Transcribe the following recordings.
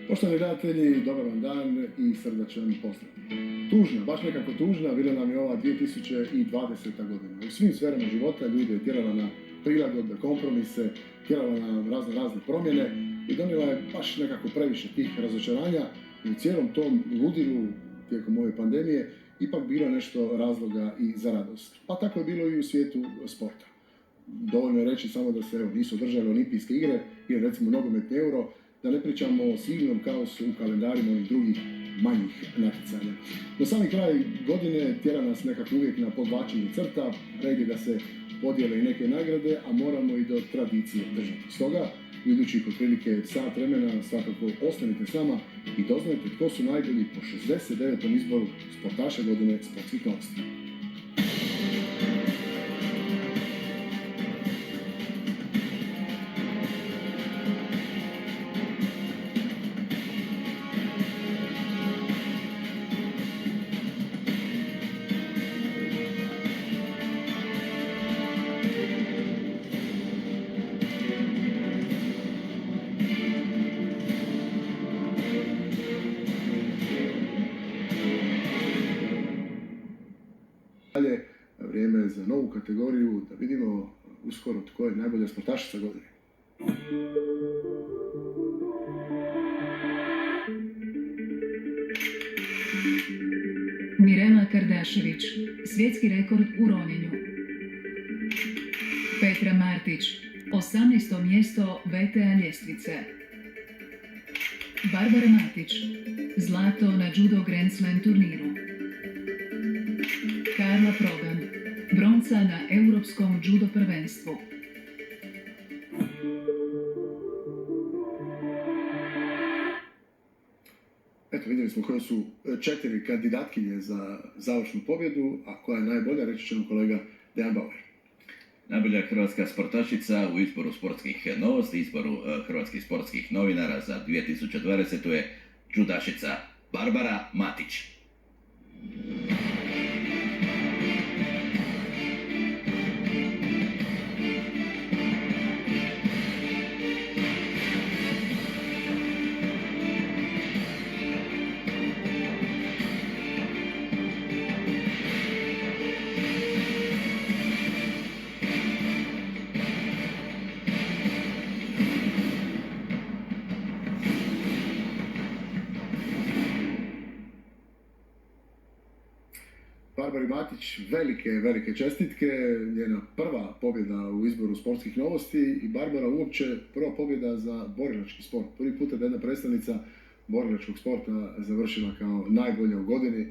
Poštovani gledatelji, dobar vam dan i srdačan pozdrav. Tužna, baš nekako tužna, bila nam je ova 2020. godina. U svim sferama života ljude je tjerala na prilagodbe, kompromise, tjerala na razne promjene i donijela je baš nekako previše tih razočaranja i u cijelom tom ludilu tijekom ove pandemije ipak bilo nešto razloga i za radost. Pa tako je bilo i u svijetu sporta. Dovoljno je reći samo da se nisu održale olimpijske igre ili recimo nogometni Euro, da ne pričamo o silnom kaosu u kalendarima onih drugih manjih natjecanja. Do sami kraj godine tjera nas nekako uvijek na podvlačenje crta, red je da se podijele i neke nagrade, a moramo i do tradicije držati. Stoga, u idućih otprilike sat vremena svakako ostanite s nama i doznajte tko su najbolji po 69. izboru sportaša godine sportskih novosti. Dalje, vrijeme je za novu kategoriju, da vidimo uskoro tko je najbolja sportašica godine. Mirela Kardašević, svjetski rekord u ronjenju. Petra Martić, 18. mjesto VTA ljestvice. Barbara Matić, zlato na judo Grand Slam turniru. Karla Prodan, bronca na europskom judo prvenstvu. Eto, vidjeli smo koje su 4 kandidatkinje za završnu pobjedu, a koja je najbolja, reći će nam kolega Dejan Bauer. Najbolja hrvatska sportašica u izboru sportskih novosti, izboru hrvatskih sportskih novinara za 2020. je judašica Barbara Matić. Barbari Matić, velike čestitke, njena prva pobjeda u izboru sportskih novosti i Barbara uopće prva pobjeda za borilački sport. Prvi puta da jedna predstavnica borilačkog sporta završila kao najbolja u godini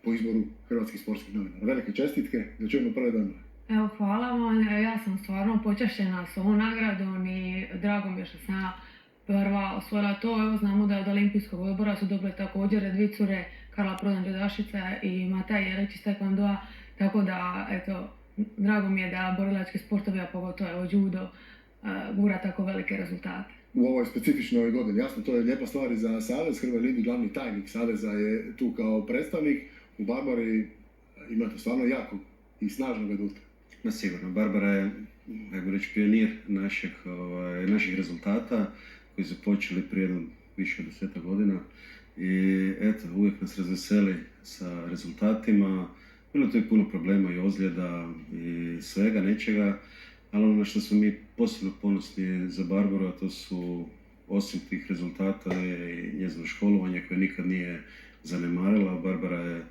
po izboru hrvatskih sportskih novinara. Velike čestitke, da čujemo prve dane. Evo, hvala vam, ja sam stvarno počašćena s ovom nagradom i drago mi je što sam ja prva osvojila to. Evo, znamo da od olimpijskog odbora su dobile također dvije cure, Karla Prodan judašica i Mataj Jelić iz taekwondoa, tako da, eto, drago mi je da borilački sportovi, a pogotovo evo judo, gura tako velike rezultate. U ovoj specifičnoj godini, jasno, to je lijepa stvar i za Savez. Hrvoje Lindi, glavni tajnik Saveza, je tu kao predstavnik. U Barbari imate stvarno jakog i snažnog aduta. No, sigurno, Barbara je, kako reći, pionir naših rezultata koji su počeli prije više od 10 godina. I eto, uvijek nas razveseli sa rezultatima. Bilo tu je puno problema i ozljeda i svega, nečega, ali ono na što smo mi posebno ponosni za Barbaru, a to su osim tih rezultata je i njezino školovanje koje nikad nije zanemarila. Barbara je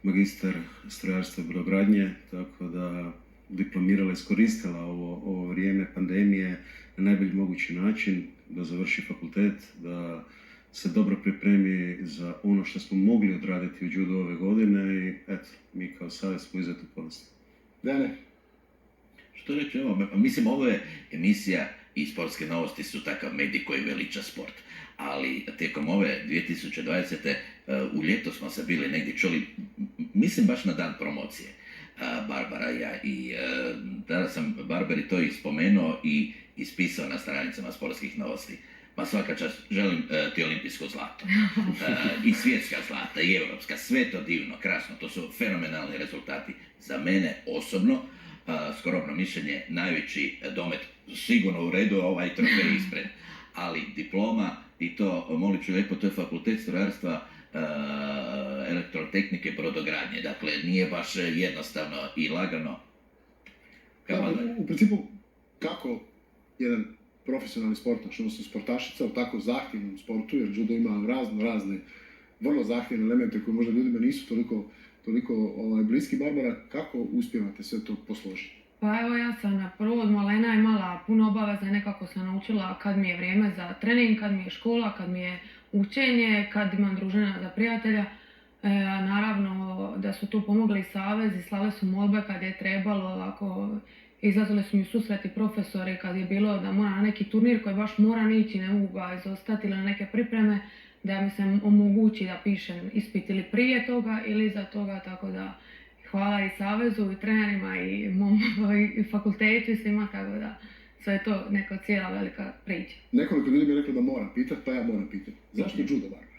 magistar strojarstva i brodogradnje, tako da diplomirala, iskoristila ovo vrijeme pandemije na najbolji mogući način, da završi fakultet, da se dobro pripremi za ono što smo mogli odraditi u judu ove godine i eto, mi kao savez smo izuzetno ponosni. Dene, Što reći, evo, mislim, ovo je emisija i sportske novosti su takav medij koji veliča sport. Ali tijekom ove 2020. U ljeto smo se bili negdje čuli, mislim baš na dan promocije Barbara i ja. I tada sam Barbari to i spomenuo i ispisao na stranicama sportskih novosti. Pa svaka čast, želim ti olimpijsko zlato. I svjetska zlata, i europska, sve to divno, krasno, to su fenomenalni rezultati. Za mene osobno, skromno mišljenje, najveći domet, sigurno u redu ovaj trofej ispred. Ali diploma, i to, molit ću lijepo, to je fakultet strojarstva, elektrotehnike, brodogradnje. Dakle, nije baš jednostavno i lagano. u principu, kako jedan profesionalni sportaš, odnosno sportašica u tako zahtjevnom sportu, jer judo ima razne, vrlo zahtjevne elemente koje možda ljudima nisu toliko bliski. Barbara, kako uspijevate sve to posložiti? Pa evo, ja sam prvo od malena imala puno obaveza i nekako sam naučila kad mi je vrijeme za trening, kad mi je škola, kad mi je učenje, kad imam druženja za prijatelja. Naravno da su tu pomogli savez i slale su molbe kad je trebalo, ako izlazili su mi susreti profesori kad je bilo da mora na neki turnir koji baš moram ići, ne mogu ga izostati, ili na neke pripreme, da mi se omogući da pišem ispit ili prije toga ili iza toga, tako da hvala i savezu i trenerima i mom i fakultetu i svima, tako da sve je to neka cijela velika priča. Nekoliko ljudi mi je reklo da moram pitati, pa ja moram pitati. Zašto judo, Barbara?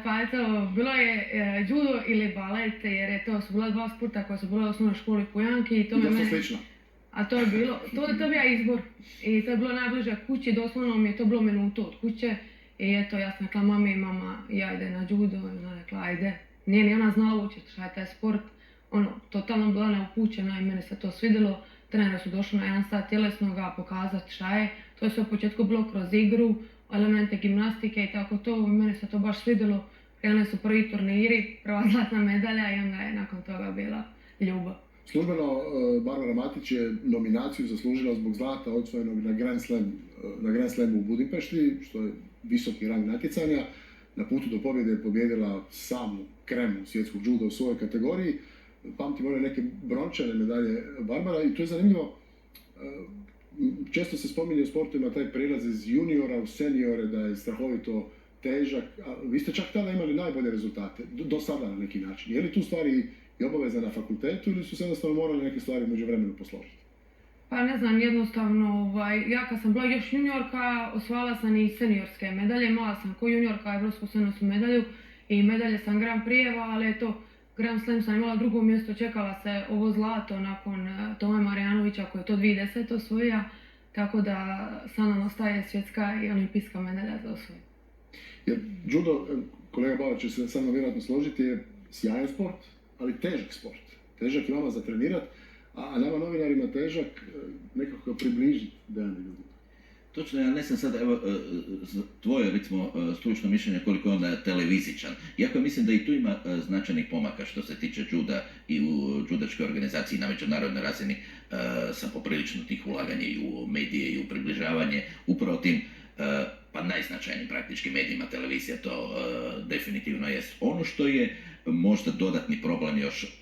Pa eto, bilo je judo ili balet, jer su bila dva sporta koja su bila u osnovnoj školi Pujanki i to Dosta slično. A to je bilo, to je bio izbor i to je bilo najbliže kući, doslovno mi je to bilo minutu od kuće i eto, ja sam rekla mami, mama, ja idem na judo i ona rekla ajde. Nije ni ona znala učiti šta je taj sport, totalno bila neupućena i meni se to svidjelo. Treneri su došli na 1 sat tjelesnoga pokazati šta je, to je sve u početku bilo kroz igru, elemente gimnastike i tako to, i meni se to baš svidjelo. Krenuli su prvi turniri, prva zlatna medalja i onda je nakon toga bila ljubav. Službeno, Barbara Matić je nominaciju zaslužila zbog zlata osvojenog na Grand Slamu u Budimpešti, što je visoki rang natjecanja. Na putu do pobjede je pobjedila samu kremu svjetskog juda u svojoj kategoriji. Pamtim one neke brončane medalje Barbara i to je zanimljivo. Često se spominje u sportovima taj prilaz iz juniora u seniore, da je strahovito težak. A vi ste čak tada imali najbolje rezultate, do sada na neki način. Je li tu stvari i obaveza na fakultetu ili su se jednostavno morali neke stvari u međuvremenu posložiti? Pa ne znam, jednostavno, ja kad sam bila još juniorka, osvajala sam i seniorske medalje, imala sam ko juniorka evropsku seniorsku medalju i medalje sam Grand Prijeva, ali eto, Grand Slam sam imala drugo mjesto, čekala se ovo zlato nakon Tome Marjanovića koji je to 2010. osvojio, tako da sad nam ostaje svjetska i olimpijska medalja za osvoj. Jer judo, kolega Balač će se sa mnom vjerojatno složiti, je sjajan sport, ali težak sport. Težak i vama za trenirat, a nama novinarima težak nekako približiti dane ljudi. Točno, ja ne znam sad, evo, tvoje, recimo, stručno mišljenje koliko je onda televizičan. Iako mislim da i tu ima značajnih pomaka što se tiče juda i u judačkoj organizaciji na međunarodnoj razini sam poprilično tih ulaganja i u medije i u približavanje upravo tim pa najznačajnijim praktički medijima, televizija to definitivno jest. Ono što je možda dodatni problem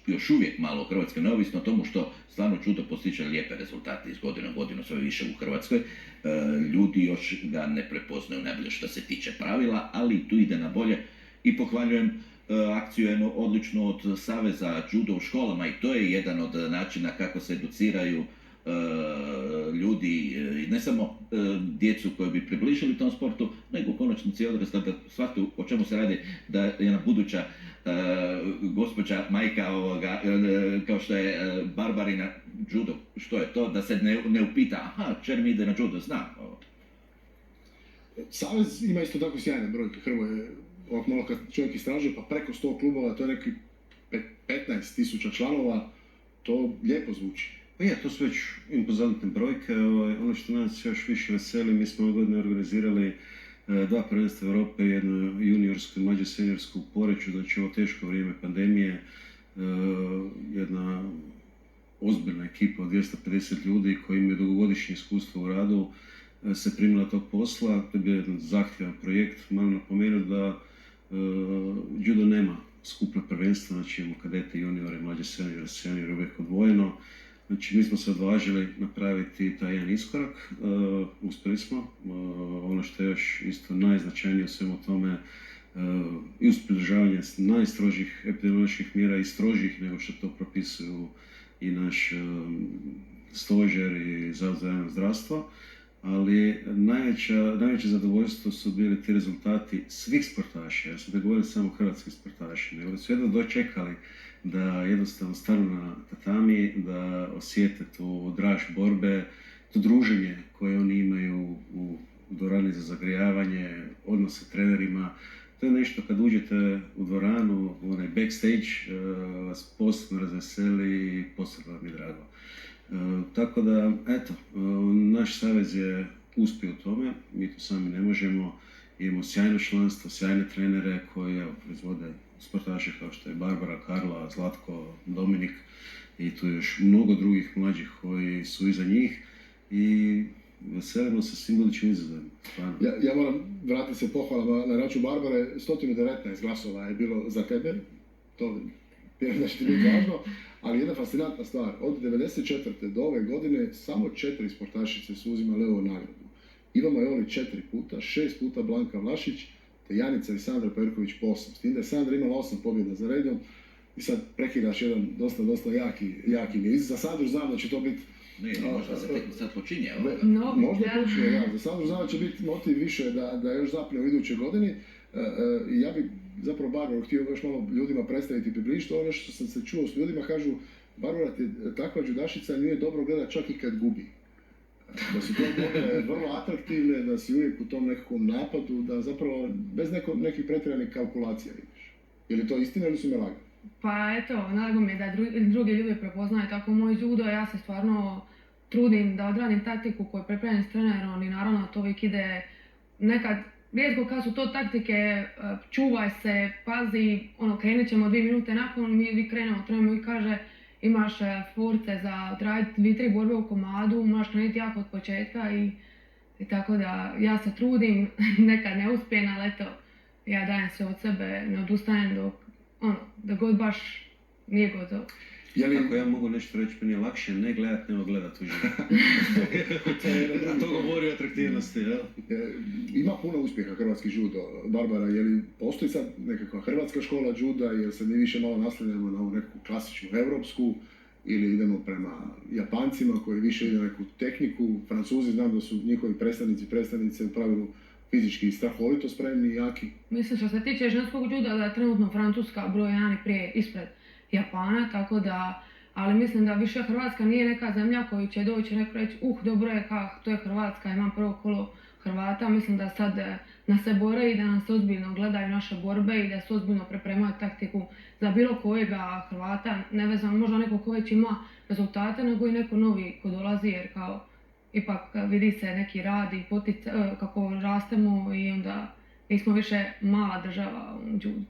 još uvijek malo u Hrvatskoj, neovisno o tomu što stvarno judo postiže lijepe rezultate iz godine u godinu sve više u Hrvatskoj, ljudi još ga ne prepoznaju najbolje što se tiče pravila, ali tu ide na bolje i pohvaljujem akciju jednu odličnu od Saveza judo u školama i to je jedan od načina kako se educiraju ljudi, ne samo djecu koju bi približili tom sportu, nego u konačnici odrasla da shvate o čemu se radi, da je jedna buduća gospođa majka ovoga, kao što je Barbarina judo, što je to, da se ne upita, aha, čer mi ide na judo, znam. Savez ima isto tako sjajne brojke, Hrvoje, ovako malo kad čovjek istražuje, pa preko 100 klubova, to je neki 15.000 članova, to lijepo zvuči. Pa je, to su već impozantne brojke. Ono što nas još više veseli, mi smo ove godine organizirali 2 prvenstva Europe, jedno juniorsko i mlađe seniorsko u Poreču, znači ovo teško vrijeme pandemije, jedna ozbiljna ekipa od 250 ljudi koji imaju dugogodišnje iskustvo u radu se primila tog posla. To je bio jedan zahtjevan projekt. Moram napomenuti da judo nema skupna prvenstva, znači imamo kadete, juniore, mlađe seniore uvijek odvojeno. Znači mi smo se odvažili napraviti taj jedan iskorak, uspjeli smo. Ono što je još isto najznačajnije u svemu tome i uz pridržavanje najstrožih epidemioloških mjera i strožih nego što to propisuju i naš stožer i Zavod za javno zdravstvo, ali najveće zadovoljstvo su bili ti rezultati svih sportaša. Ja sam ne govorio samo hrvatskih sportaša, nego da su jedno dočekali da jednostavno stanu na tatami, da osjete tu draž borbe, to druženje koje oni imaju u dvorani za zagrijavanje, odnos sa trenerima. To je nešto kad uđete u dvoranu, u onaj backstage, vas posebno razveseli i posebno vam je drago. Tako da, eto, naš savez je uspio u tome, mi to sami ne možemo. Imamo sjajno članstvo, sjajne trenere koji proizvode sportaše kao što je Barbara, Karla, Zlatko, Dominik i tu još mnogo drugih mlađih koji su iza njih i veselimo se svim budućim izazovima. Ja moram vratiti se pohvalama na račun Barbare, 119 glasova je bilo za tebe, to vjerujem da će ti biti važno, ali jedna fascinantna stvar, od 1994. do ove godine samo 4 sportašice su uzimale ovu nagradu. Ivana Joli 4 puta, 6 puta Blanka Vlašić, te Janica i Sandra Perković po 8. S tim da je Sandra imala 8 pobjeda za redom i sad prekidaš jedan dosta jaki niz. Za Sandru znam da će to biti... možda se tek sad počinje. Možda počinje, da. Za Sandru znam da će biti motiv više da još zapne u idućoj godini. Ja bih zapravo Barbaru htio još malo ljudima predstaviti i približiti. Ono što sam se čuo s ljudima kažu, Barbara ti takva judašica, nije dobro gledati čak i kad gubi. Da su to vrlo atraktivne, da si uvijek u tom nekakvom napadu, da zapravo bez nekih pretjeranih kalkulacija ideš. Je li to istina ili su me lagali? Pa eto, drago mi je da drugi ljudi prepoznaju tako moj judo. Ja se stvarno trudim da odradim taktiku koju pripremim s trenerom i naravno to uvijek ide nekad, rijetko kad su to taktike, čuvaj se, pazi, krenut ćemo 2 minute nakon, mi krenemo, trener mi kaže imaš force za odraditi 2-3 borbe u komadu, moraš krenuti jako od početka i tako da ja se trudim, nekad ne uspijem, ali eto, ja dajem sve od sebe, ne odustajem da god baš nije gotovo. Ako ja mogu nešto reći, meni je lakše ne gledat nego gledat u život. To govori o atraktivnosti, jel? Ima puno uspjeha hrvatski judo. Barbara, je li postoji sad nekakva hrvatska škola juda, jer se mi više malo naslanjamo na ovu neku klasičnu evropsku, ili idemo prema Japancima koji više ide na neku tehniku, Francuzi znam da su njihovi predstavnice u pravilu fizički strahovito spremni i jaki. Mislim što se tiče ženskog juda da je trenutno Francuska broj 1 prije ispred Japana, tako da, ali mislim da više Hrvatska nije neka zemlja koji će doći neko reći dobro je to je Hrvatska, imam prvo kolo Hrvata, mislim da sad nas se bore i da nas ozbiljno gledaju naše borbe i da se ozbiljno pripremaju taktiku za bilo kojega Hrvata, ne vezano možda neko ko već ima rezultate, nego i neko novi ko dolazi jer kao ipak vidi se neki rad i kako rastemo i onda nismo više mala država u judu.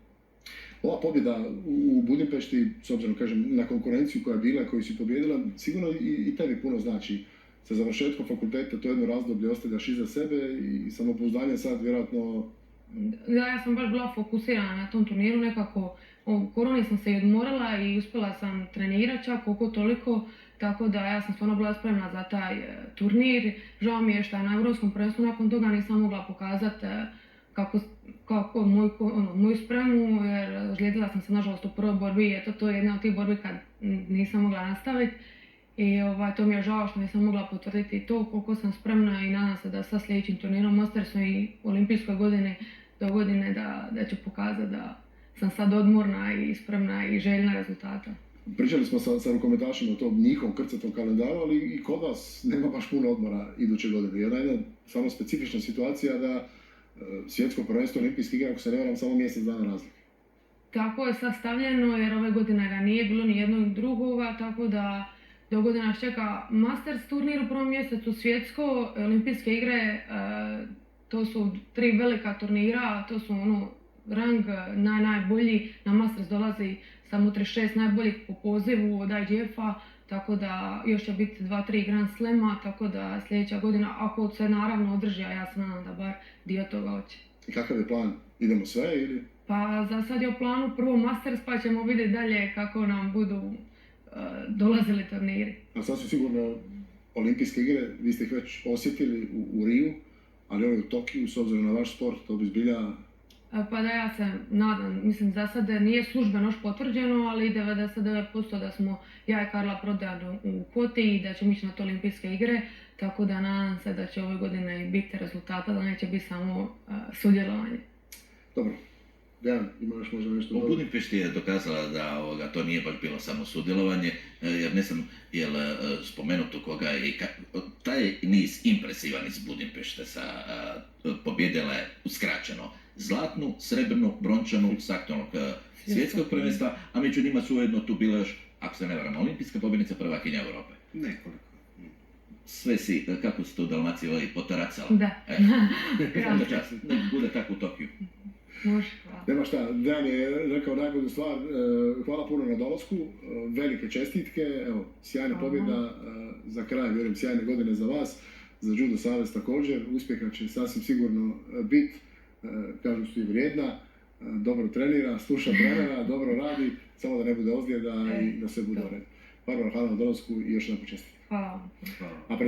Ova pobjeda u Budimpešti, s obzirom kažem na konkurenciju koja je bila i koju si pobjedila, sigurno i tebi puno znači. Sa završetkom fakulteta to jedno razdoblje ostavljaš iza sebe i samopouzdanje sad vjerojatno... Ja sam baš bila fokusirana na tom turniru nekako. U koroni sam se i odmorila i uspjela sam trenirati čak koliko toliko, tako da ja sam stvarno bila spremna za taj turnir. Žao mi je što na Europskom prvenstvu nakon toga nisam mogla pokazati kako moju spremu, jer ozlijedila sam se nažalost u prvoj borbi i to je jedna od tih borbi kad nisam mogla nastaviti. I to mi je žao što nisam mogla potvrditi to koliko sam spremna i nadam se da sa sljedećim turnirom Mastersu i olimpijskoj godini do godine da ću pokazati da sam sad odmorna i spremna i željna rezultata. Pričali smo sa rukometašima o tom njihovom krcatom kalendaru, ali i kod vas nema baš puno odmora iduće godine. Jedna stvarno specifična situacija da svjetsko prvenstvo olimpijskih igra, ako se ne varam, samo mjesec dana razlike. tako je sastavljeno jer ove godine ga nije bilo ni jednog ni drugoga, tako da do godine nas čeka Masters turnir u prvom mjesecu, svjetsko, olimpijske igre, to su 3 velika turnira, to su rang najbolji, na Masters dolazi samo 36 najboljih po pozivu od IGF-a, tako da još će biti 2-3 Grand Slema, tako da sljedeća godina, ako se naravno održi, a ja se nadam da bar dio toga hoće. I kakav je plan? Idemo sve ili? Pa za sad je u planu prvo Masters, pa ćemo vidjeti dalje kako nam budu dolazili turniri. A sasvim sigurno olimpijske igre, vi ste ih već osjetili u Riju, ali ovo je u Tokiju, s obzirom na vaš sport, to bi zbilja... Pa da, ja se nadam, mislim za sad nije službeno još potvrđeno, ali 99% da smo ja i Karla Prodan u kvoti i da ćemo ići na to olimpijske igre, tako da nadam se da će ove godine biti rezultata, da neće biti samo sudjelovanje. Dobro. Dejan, ima još možda nešto U dobro? Budimpešti je dokazala da to nije baš bilo samo sudjelovanje, jer ne znam je li spomenuto koga je i taj niz impresivan iz Budimpešte pobjedila je uskraćeno zlatnu, srebrnu, brončanu s aktualnog svjetskog prvenstva, a među njima su ujedno tu bila još, ako se ne varam, olimpijska pobjednica, prvakinja Europe. Nekoliko. Sve si, kako si to u Dalmaciji potaracala. Da. Svaka čast, nek bude tako u Tokiju. Može, hvala. Nema šta, Dejan je rekao najbolju stvar, hvala puno na dolasku, velike čestitke, evo, sjajna pobjeda za kraj, vjerujem, sjajne godine za vas, za Judo Savez također, uspjeha će sasvim sigurno biti, kažu su i vrijedna, dobro trenira, sluša trenera, dobro radi, samo da ne bude ozljeda i da sve bude u redu. Barbara, hvala na dolasku i još jedan čestitke. Hvala. Hvala. A pred